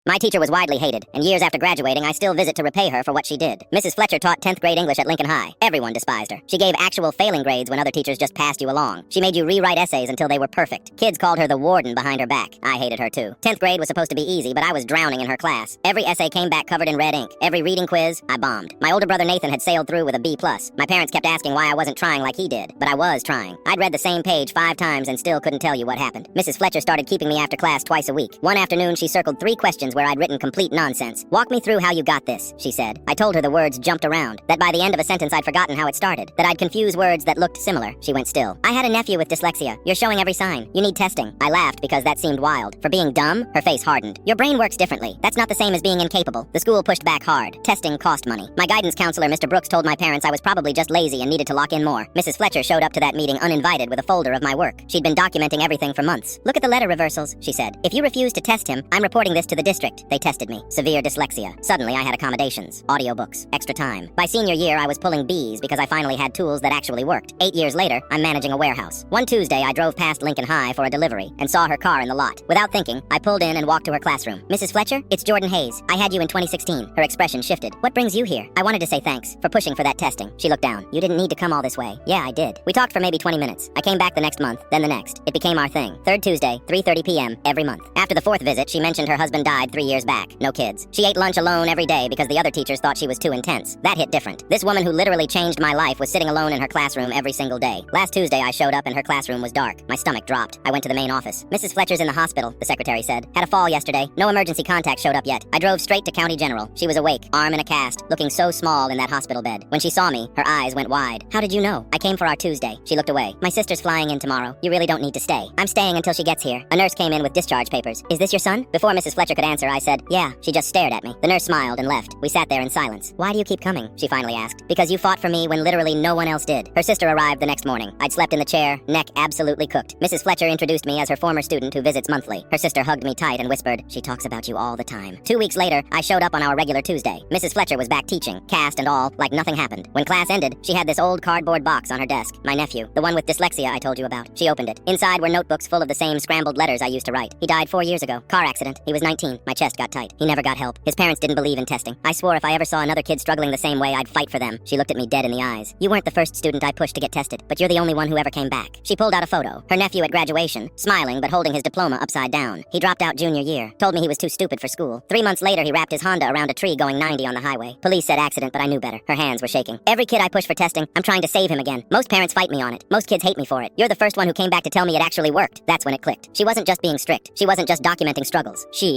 My teacher was widely hated, and years after graduating, I still visit to repay her for what she did. Mrs. Fletcher taught 10th grade English at Lincoln High. Everyone despised her. She gave actual failing grades when other teachers just passed you along. She made you rewrite essays until they were perfect. Kids called her the warden behind her back. I hated her too. 10th grade was supposed to be easy, but I was drowning in her class. Every essay came back covered in red ink. Every reading quiz, I bombed. My older brother Nathan had sailed through with a B+. My parents kept asking why I wasn't trying like he did, but I was trying. I'd read the same page 5 times and still couldn't tell you what happened. Mrs. Fletcher started keeping me after class twice a week. One afternoon, she circled 3 questions where I'd written complete nonsense. "Walk me through how you got this," she said. I told her the words jumped around, that by the end of a sentence I'd forgotten how it started, that I'd confuse words that looked similar. She went still. "I had a nephew with dyslexia. You're showing every sign. You need testing." I laughed because that seemed wild. For being dumb, her face hardened. "Your brain works differently. That's not the same as being incapable." The school pushed back hard. Testing cost money. My guidance counselor, Mr. Brooks, told my parents I was probably just lazy and needed to lock in more. Mrs. Fletcher showed up to that meeting uninvited with a folder of my work. She'd been documenting everything for months. "Look at the letter reversals," she said. "If you refuse to test him, I'm reporting this to the district." They tested me. Severe dyslexia. Suddenly I had accommodations, audiobooks, extra time. By senior year, I was pulling B's because I finally had tools that actually worked. 8 years later, I'm managing a warehouse. One Tuesday, I drove past Lincoln High for a delivery and saw her car in the lot. Without thinking, I pulled in and walked to her classroom. "Mrs. Fletcher, it's Jordan Hayes. I had you in 2016. Her expression shifted. "What brings you here?" I wanted to say thanks for pushing for that testing. She looked down. "You didn't need to come all this way." "Yeah, I did." We talked for maybe 20 minutes. I came back the next month, then the next. It became our thing. Third Tuesday, 3:30 p.m. every month. After the 4th visit, she mentioned her husband died 3 years back. No kids. She ate lunch alone every day because the other teachers thought she was too intense. That hit different. This woman who literally changed my life was sitting alone in her classroom every single day. Last Tuesday, I showed up and her classroom was dark. My stomach dropped. I went to the main office. "Mrs. Fletcher's in the hospital," the secretary said. "Had a fall yesterday. No emergency contact showed up yet." I drove straight to County General. She was awake, arm in a cast, looking so small in that hospital bed. When she saw me, her eyes went wide. "How did you know?" "I came for our Tuesday." She looked away. "My sister's flying in tomorrow. You really don't need to stay." "I'm staying until she gets here." A nurse came in with discharge papers. "Is this your son?" Before Mrs. Fletcher could answer, I said, "Yeah." She just stared at me. The nurse smiled and left. We sat there in silence. "Why do you keep coming?" she finally asked. "Because you fought for me when literally no one else did." Her sister arrived the next morning. I'd slept in the chair, neck absolutely cooked. Mrs. Fletcher introduced me as her former student who visits monthly. Her sister hugged me tight and whispered, "She talks about you all the time." 2 weeks later, I showed up on our regular Tuesday. Mrs. Fletcher was back teaching, cast and all, like nothing happened. When class ended, she had this old cardboard box on her desk. My nephew, the one with dyslexia I told you about. She opened it. Inside were notebooks full of the same scrambled letters I used to write. "He died 4 years ago. Car accident. He was 19. My chest got tight. He never got help. His parents didn't believe in testing. I swore if I ever saw another kid struggling the same way, I'd fight for them." She looked at me dead in the eyes. "You weren't the first student I pushed to get tested, but you're the only one who ever came back." She pulled out a photo. Her nephew at graduation, smiling but holding his diploma upside down. He dropped out junior year. Told me he was too stupid for school. 3 months later, he wrapped his Honda around a tree going 90 on the highway. Police said accident, but I knew better. Her hands were shaking. "Every kid I push for testing, I'm trying to save him again. Most parents fight me on it. Most kids hate me for it. You're the first one who came back to tell me it actually worked." That's when it clicked. She wasn't just being strict. She wasn't just documenting struggles. She